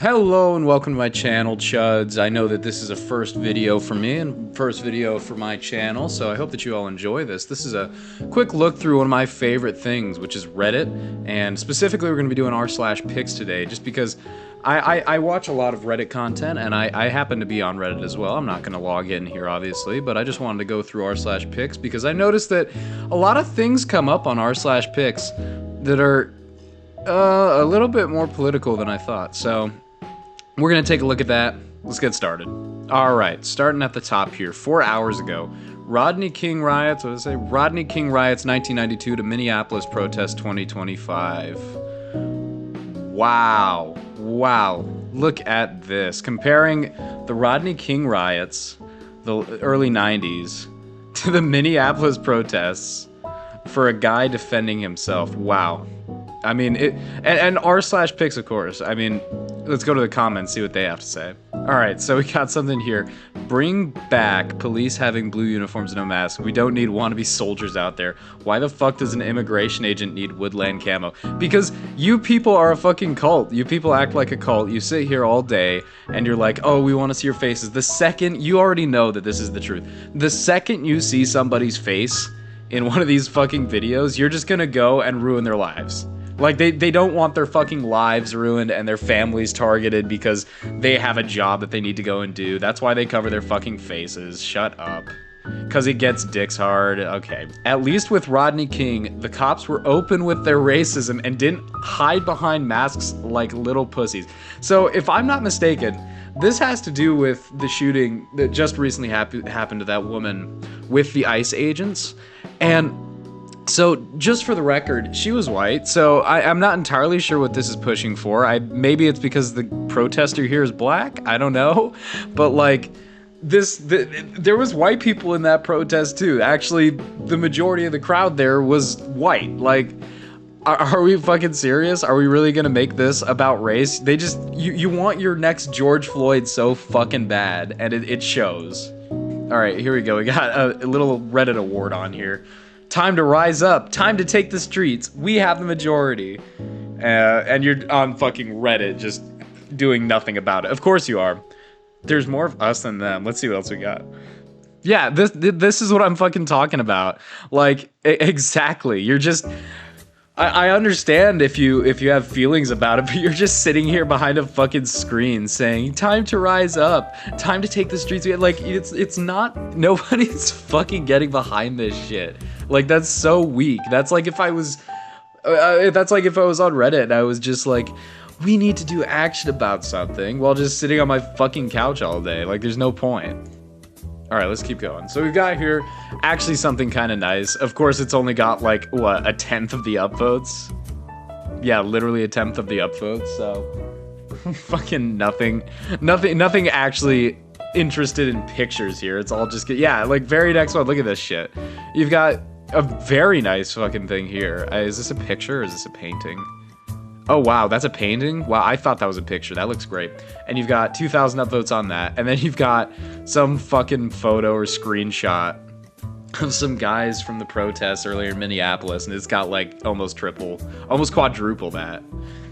Hello and welcome to my channel, Chuds. I know that this is a first video for me and first video for my channel, so I hope that you all enjoy this. This is a quick look through one of my favorite things, which is Reddit, and specifically we're going to be doing r/pics today, just because I watch a lot of Reddit content, and I happen to be on Reddit as well. I'm not going to log in here, obviously, but I just wanted to go through r/pics because I noticed that a lot of things come up on r/pics that are a little bit more political than I thought, so we're gonna take a look at that. Let's get started. Alright, starting at the top here. 4 hours ago, Rodney King riots, what did I say? Rodney King riots 1992 to Minneapolis protest 2025. Wow. Wow. Look at this. Comparing the Rodney King riots, the early 90s, to the Minneapolis protests for a guy defending himself. Wow. I mean, and r/pics, of course. I mean, let's go to the comments, see what they have to say. Alright, so we got something here. Bring back police having blue uniforms and no mask. We don't need wannabe soldiers out there. Why the fuck does an immigration agent need woodland camo? Because you people are a fucking cult. You people act like a cult. You sit here all day and you're like, oh, we want to see your faces. The second, you already know that this is the truth. The second you see somebody's face in one of these fucking videos, you're just gonna go and ruin their lives. Like, they don't want their fucking lives ruined and their families targeted because they have a job that they need to go and do. That's why they cover their fucking faces. Shut up. Because it gets dicks hard. Okay. At least with Rodney King, the cops were open with their racism and didn't hide behind masks like little pussies. So, if I'm not mistaken, this has to do with the shooting that just recently happened to that woman with the ICE agents. And so, just for the record, she was white, so I'm not entirely sure what this is pushing for. Maybe it's because the protester here is black? I don't know. But, like, there was white people in that protest, too. Actually, the majority of the crowd there was white. Like, are we fucking serious? Are we really gonna make this about race? They just, you want your next George Floyd so fucking bad, and it shows. Alright, here we go. We got a little Reddit award on here. Time to rise up. Time to take the streets. We have the majority. And you're on fucking Reddit just doing nothing about it. Of course you are. There's more of us than them. Let's see what else we got. Yeah, this is what I'm fucking talking about. Like, exactly. You're just... I understand if you have feelings about it, but you're just sitting here behind a fucking screen saying, time to rise up, time to take the streets. Like, it's not, nobody's fucking getting behind this shit. Like, that's so weak. That's like if I was on Reddit and I was just like, we need to do action about something while just sitting on my fucking couch all day. Like, there's no point. Alright, let's keep going. So we've got here actually something kind of nice. Of course, it's only got, like, what, a tenth of the upvotes? Yeah, literally a tenth of the upvotes, so... fucking nothing actually interested in pictures here. It's all just... Yeah, like, very next one, look at this shit. You've got a very nice fucking thing here. Is this a picture or is this a painting? Oh, wow, that's a painting? Wow, I thought that was a picture. That looks great. And you've got 2,000 upvotes on that. And then you've got some fucking photo or screenshot of some guys from the protests earlier in Minneapolis. And it's got, like, almost quadruple that.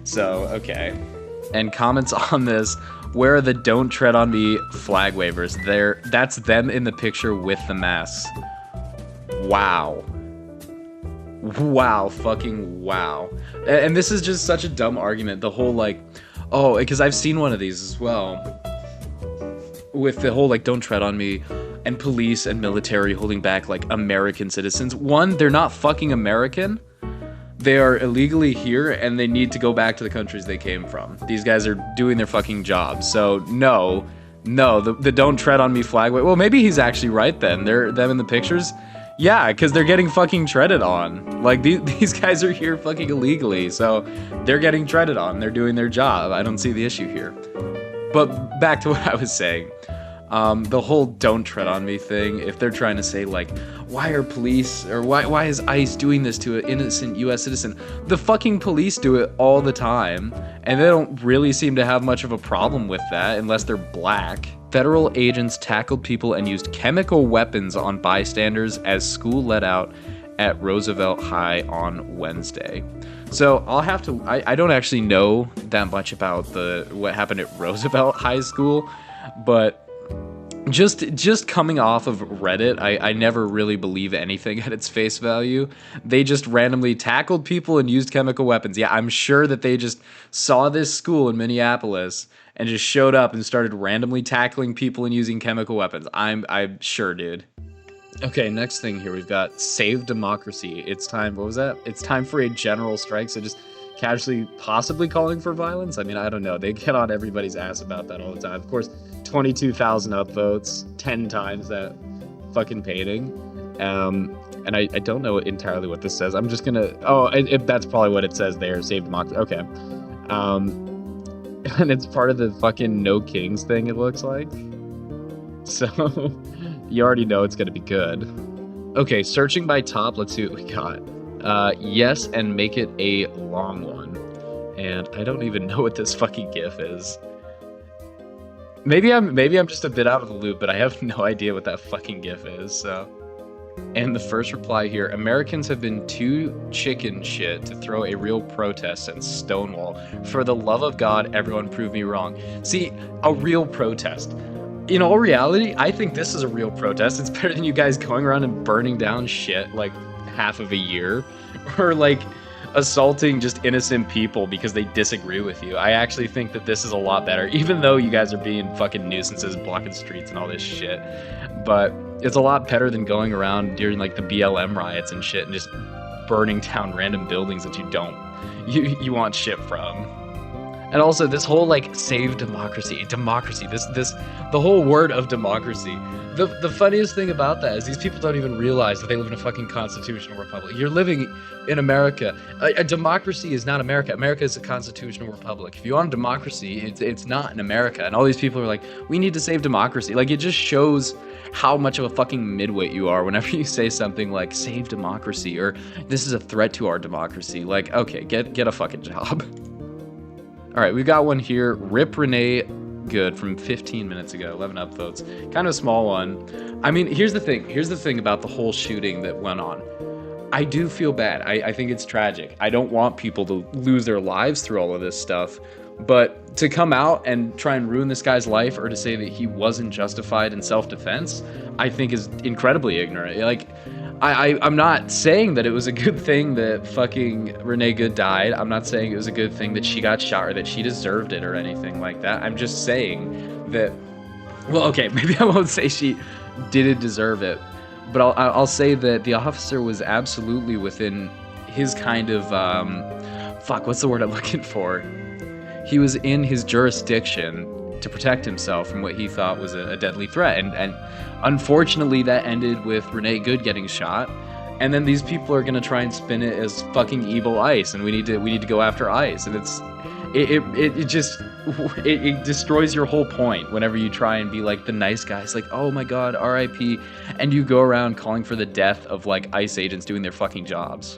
So, okay. And comments on this, where are the don't tread on me flag wavers? That's them in the picture with the masks. Wow. Wow, fucking wow. And this is just such a dumb argument. The whole, like, oh, because I've seen one of these as well. With the whole, like, don't tread on me, and police and military holding back, like, American citizens. One, they're not fucking American. They are illegally here, and they need to go back to the countries they came from. These guys are doing their fucking job. So, no, the don't tread on me flag. Well, maybe he's actually right then. Them in the pictures. Yeah, because they're getting fucking treaded on. Like, these guys are here fucking illegally, so they're getting treaded on. They're doing their job. I don't see the issue here. But back to what I was saying. The whole don't tread on me thing, if they're trying to say, like, why are police, or why is ICE doing this to an innocent US citizen? The fucking police do it all the time, and they don't really seem to have much of a problem with that, unless they're black. Federal agents tackled people and used chemical weapons on bystanders as school let out at Roosevelt High on Wednesday. So I'll have to, I don't actually know that much about what happened at Roosevelt High School, but just coming off of Reddit, I never really believe anything at its face value. They just randomly tackled people and used chemical weapons. Yeah, I'm sure that they just saw this school in Minneapolis and just showed up and started randomly tackling people and using chemical weapons. I'm sure, dude. Okay, next thing here, we've got Save Democracy. It's time, what was that? It's time for a general strike, so just casually possibly calling for violence? I mean, I don't know. They get on everybody's ass about that all the time. Of course, 22,000 upvotes, 10 times that fucking painting. And I don't know entirely what this says. I'm just gonna, that's probably what it says there, Save Democracy. Okay. And it's part of the fucking No Kings thing, it looks like. So, you already know it's gonna be good. Okay, searching by top, let's see what we got. Yes, and make it a long one. And I don't even know what this fucking GIF is. Maybe I'm just a bit out of the loop, but I have no idea what that fucking GIF is, so. And the first reply here, Americans have been too chicken shit to throw a real protest and Stonewall. For the love of God, everyone prove me wrong. See, a real protest. In all reality, I think this is a real protest. It's better than you guys going around and burning down shit like half of a year, or like assaulting just innocent people because they disagree with you. I actually think that this is a lot better, even though you guys are being fucking nuisances, blocking streets and all this shit. But it's a lot better than going around during like the BLM riots and shit and just burning down random buildings that you want shit from. And also this whole like save democracy, the whole word of democracy. The funniest thing about that is these people don't even realize that they live in a fucking constitutional republic. You're living in America. A democracy is not America. America is a constitutional republic. If you want a democracy, it's not in America. And all these people are like, we need to save democracy. Like, it just shows how much of a fucking midwit you are whenever you say something like save democracy or this is a threat to our democracy. Like, okay, get a fucking job. All right, we've got one here. Rip Renee Good from 15 minutes ago, 11 upvotes. Kind of a small one. I mean, here's the thing about the whole shooting that went on. I do feel bad. I think it's tragic. I don't want people to lose their lives through all of this stuff. But to come out and try and ruin this guy's life or to say that he wasn't justified in self-defense, I think is incredibly ignorant. Like, I'm not saying that it was a good thing that fucking Renee Good died. I'm not saying it was a good thing that she got shot or that she deserved it or anything like that. I'm just saying that, well, okay, maybe I won't say she didn't deserve it, but I'll say that the officer was absolutely within his kind of, what's the word I'm looking for? He was in his jurisdiction to protect himself from what he thought was a deadly threat. And unfortunately, that ended with Renee Good getting shot. And then these people are gonna try and spin it as fucking evil ICE, and we need to go after ICE. And it destroys your whole point whenever you try and be like the nice guys, like, oh my God, RIP, and you go around calling for the death of like ICE agents doing their fucking jobs.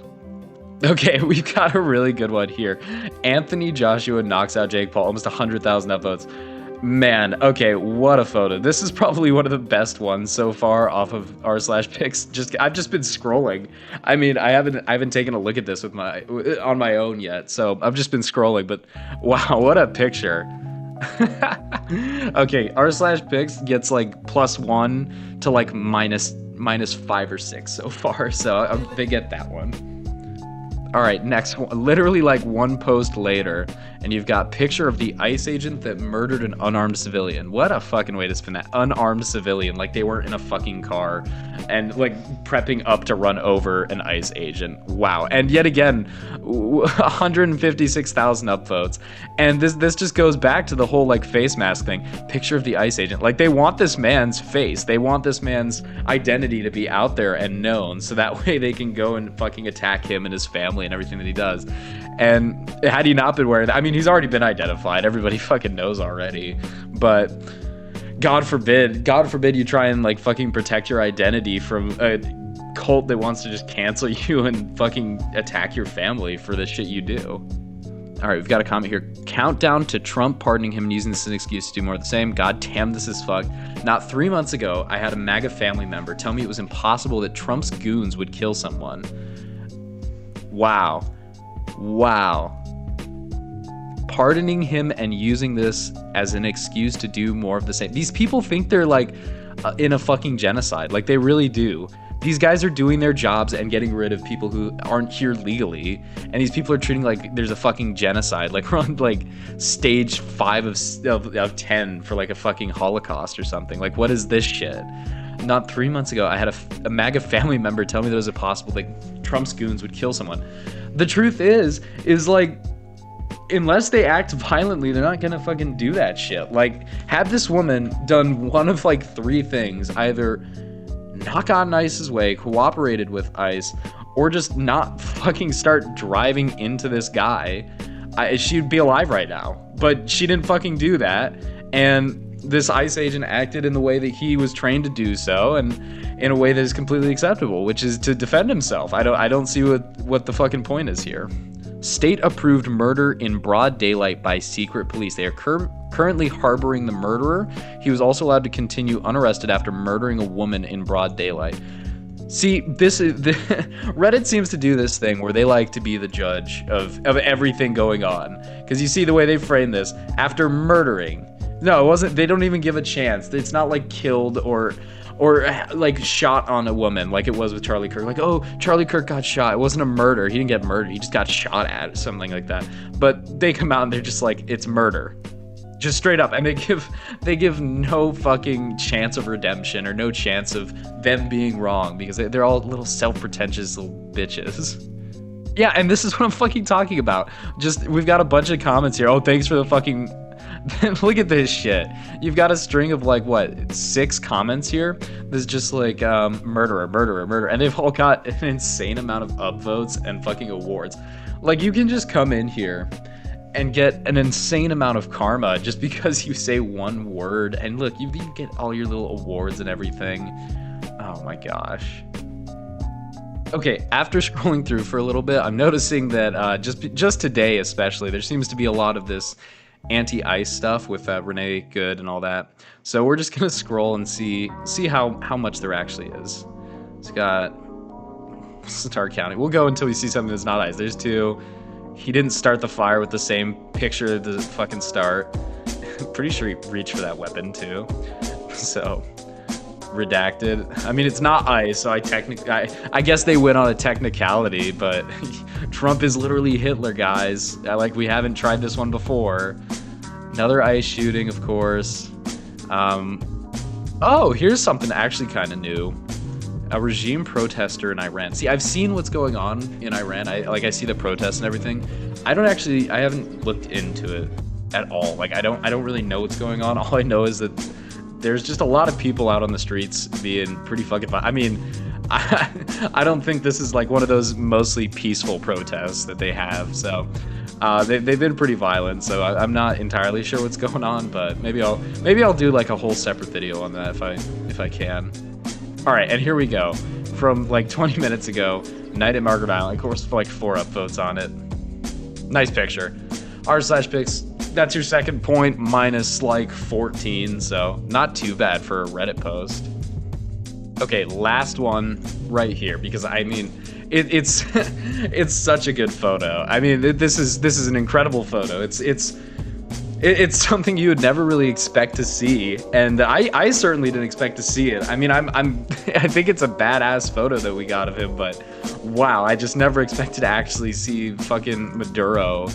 Okay, we've got a really good one here. Anthony Joshua knocks out Jake Paul, almost 100,000 upvotes. Man, okay, what a photo. This is probably one of the best ones so far off of r/pics. I've just been scrolling. I mean, I haven't taken a look at this on my own yet, so I've just been scrolling, but wow, what a picture. Okay, r/pics gets like +1 to like minus 5 or 6 so far, so they get that one. All right, next one. Literally like one post later, and you've got picture of the ICE agent that murdered an unarmed civilian. What a fucking way to spin that. Unarmed civilian, like they weren't in a fucking car and like prepping up to run over an ICE agent. Wow. And yet again, 156,000 upvotes. And this just goes back to the whole like face mask thing. Picture of the ICE agent. Like they want this man's face. They want this man's identity to be out there and known, so that way they can go and fucking attack him and his family and everything that he does. And had he not been wearing that, I mean, he's already been identified. Everybody fucking knows already. But God forbid you try and like fucking protect your identity from a cult that wants to just cancel you and fucking attack your family for the shit you do. All right, we've got a comment here. Countdown to Trump pardoning him and using this as an excuse to do more of the same. God damn, this is fucked. Not 3 months ago, I had a MAGA family member tell me it was impossible that Trump's goons would kill someone. Wow. Wow. Pardoning him and using this as an excuse to do more of the same. These people think they're like in a fucking genocide. Like, they really do. These guys are doing their jobs and getting rid of people who aren't here legally, and these people are treating like there's a fucking genocide. Like, we're on like stage 5 of 10 for like a fucking Holocaust or something. Like, what is this shit? Not 3 months ago, I had a MAGA family member tell me that it was impossible that Trump's goons would kill someone. The truth is like, unless they act violently, they're not gonna fucking do that shit. Like, have this woman done one of like 3 things: either knock on ICE's way, cooperated with ICE, or just not fucking start driving into this guy, she'd be alive right now. But she didn't fucking do that, and this ICE agent acted in the way that he was trained to do so, and in a way that is completely acceptable, which is to defend himself. I don't see what the fucking point is here. State-approved murder in broad daylight by secret police. They are currently harboring the murderer. He was also allowed to continue unarrested after murdering a woman in broad daylight. See, this is Reddit seems to do this thing where they like to be the judge of everything going on. Because you see the way they frame this. After murdering. No, it wasn't. They don't even give a chance. It's not like killed or like shot on a woman like it was with Charlie Kirk. Like, oh, Charlie Kirk got shot. It wasn't a murder. He didn't get murdered. He just got shot at, something like that. But they come out and they're just like, it's murder. Just straight up. And they give no fucking chance of redemption or no chance of them being wrong, because they're all little self-pretentious little bitches. Yeah, and this is what I'm fucking talking about. Just, we've got a bunch of comments here. Oh, thanks for the fucking... Look at this shit. You've got a string of like, what, 6 comments here? There's just like, murderer, murderer, murderer. And they've all got an insane amount of upvotes and fucking awards. Like, you can just come in here and get an insane amount of karma just because you say one word. And look, you get all your little awards and everything. Oh my gosh. Okay, after scrolling through for a little bit, I'm noticing that just today especially, there seems to be a lot of this anti-ICE stuff with Renee Good and all that. So we're just gonna scroll and see how much there actually is. It's got start counting. We'll go until we see something that's not ICE. There's 2. He didn't start the fire with the same picture at the fucking start. Pretty sure he reached for that weapon too. So redacted. I mean, it's not ICE, so I guess they went on a technicality, but Trump is literally Hitler, guys. Like, we haven't tried this one before. Another ICE shooting, of course. Oh, here's something actually kind of new. A regime protester in Iran. See, I've seen what's going on in Iran. I see the protests and everything. I haven't looked into it at all. Like, I don't really know what's going on. All I know is that there's just a lot of people out on the streets being pretty fucking fun. I mean, I don't think this is like one of those mostly peaceful protests that they have. So they've been pretty violent. So I'm not entirely sure what's going on, but maybe I'll do like a whole separate video on that if I can. All right, and here we go. From like 20 minutes ago, Night at Margaret Island. Of course, like 4 upvotes on it. Nice picture. r/pics. That's your second point, minus like 14, so not too bad for a Reddit post. Okay, last one right here, because I mean, it's it's such a good photo. I mean, this is an incredible photo. It's something you would never really expect to see, and I certainly didn't expect to see it. I mean, I think it's a badass photo that we got of him, but wow, I just never expected to actually see fucking Maduro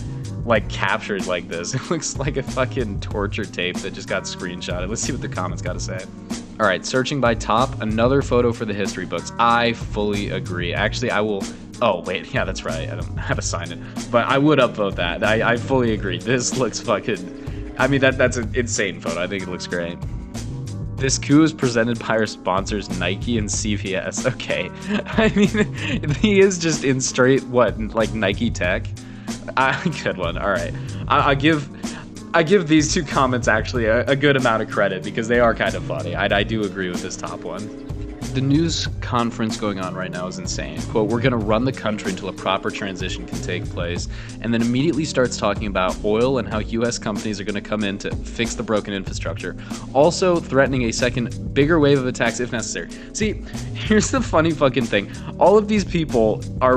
like captured like this. It looks like a fucking torture tape that just got screenshotted. Let's see what the comments got to say. All right, searching by top, another photo for the history books. I fully agree. Actually, I will. Oh wait, yeah, that's right. I don't know how to sign it, but I would upvote that. I fully agree. This looks fucking. I mean, that's an insane photo. I think it looks great. This coup is presented by our sponsors Nike and CVS. Okay, I mean, he is just in straight like Nike tech. Good one. All right, I give these 2 comments actually a good amount of credit because they are kind of funny. I do agree with this top one. the news conference going on right now is insane. Quote, we're going to run the country until a proper transition can take place, and then immediately starts talking about oil and how U.S. companies are going to come in to fix the broken infrastructure, also threatening a second bigger wave of attacks if necessary. See, here's the funny fucking thing. All of these people are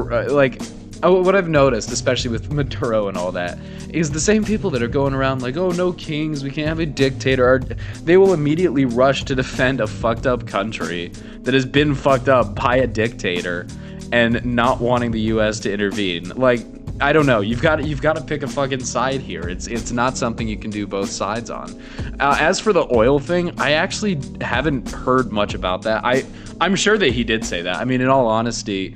what I've noticed, especially with Maduro and all that, is the same people that are going around like, oh, no kings, we can't have a dictator. They will immediately rush to defend a fucked up country that has been fucked up by a dictator and not wanting the U.S. to intervene. Like, I don't know. You've got to pick a fucking side here. It's not something you can do both sides on. As for the oil thing, I actually haven't heard much about that. I'm sure that he did say that. I mean, in all honesty,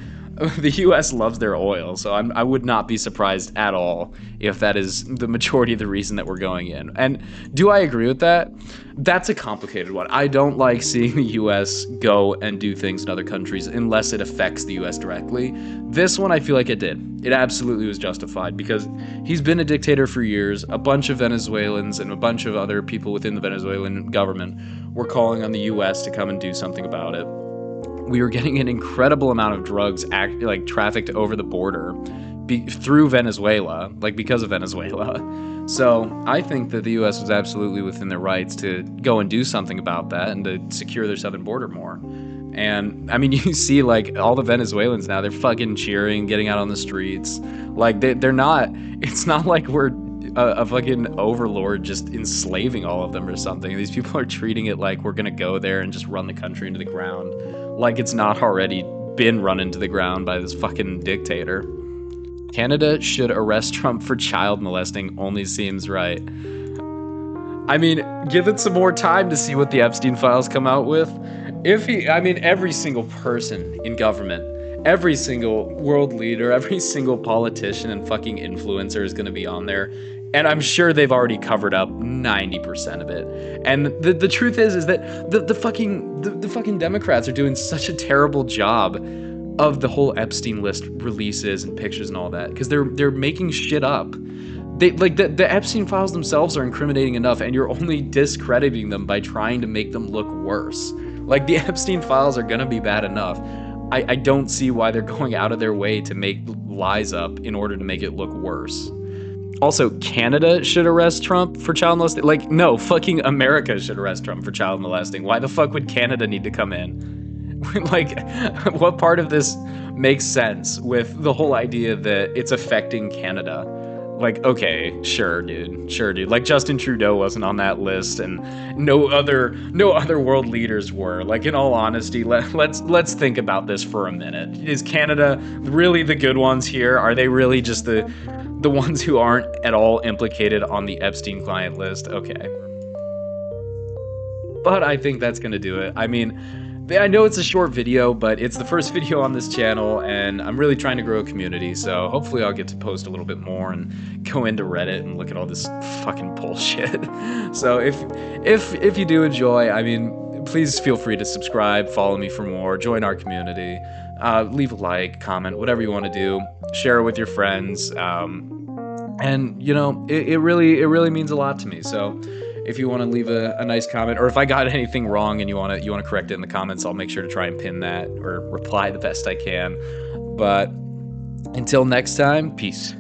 the U.S. loves their oil, so I would not be surprised at all if that is the majority of the reason that we're going in. And do I agree with that? That's a complicated one. I don't like seeing the U.S. go and do things in other countries unless it affects the U.S. directly. This one, I feel like it did. It absolutely was justified because he's been a dictator for years. A bunch of Venezuelans and a bunch of other people within the Venezuelan government were calling on the U.S. to come and do something about it. We were getting an incredible amount of drugs trafficked over the border through Venezuela, because of Venezuela. So I think that the U.S. was absolutely within their rights to go and do something about that and to secure their southern border more. And I mean, you see all the Venezuelans now, they're fucking cheering, getting out on the streets. They're not, it's not like we're a fucking overlord just enslaving all of them or something. These people are treating it like we're gonna go there and just run the country into the ground, like it's not already been run into the ground by this fucking dictator. Canada should arrest Trump for child molesting only seems right. I mean, give it some more time to see what the Epstein files come out with. Every single person in government, every single world leader, every single politician and fucking influencer is going to be on there. And I'm sure they've already covered up 90% of it. And the truth is that the fucking Democrats are doing such a terrible job of the whole Epstein list releases and pictures and all that, because they're making shit up. The Epstein files themselves are incriminating enough, and you're only discrediting them by trying to make them look worse. The Epstein files are gonna be bad enough. I don't see why they're going out of their way to make lies up in order to make it look worse. Also, Canada should arrest Trump for child molesting. No, fucking America should arrest Trump for child molesting. Why the fuck would Canada need to come in? What part of this makes sense with the whole idea that it's affecting Canada? Okay, sure, dude. Justin Trudeau wasn't on that list, and no other world leaders were. In all honesty, let's think about this for a minute. Is Canada really the good ones here? Are they really just the ones who aren't at all implicated on the Epstein client list? Okay. But I think that's gonna do it. I mean, I know it's a short video, but it's the first video on this channel, and I'm really trying to grow a community, so hopefully I'll get to post a little bit more and go into Reddit and look at all this fucking bullshit. So if you do enjoy, I mean, please feel free to subscribe, follow me for more, join our community, leave a like, comment, whatever you want to do, share it with your friends, and it really means a lot to me. So if you want to leave a nice comment, or if I got anything wrong and you want to correct it in the comments, I'll make sure to try and pin that or reply the best I can. But until next time, peace.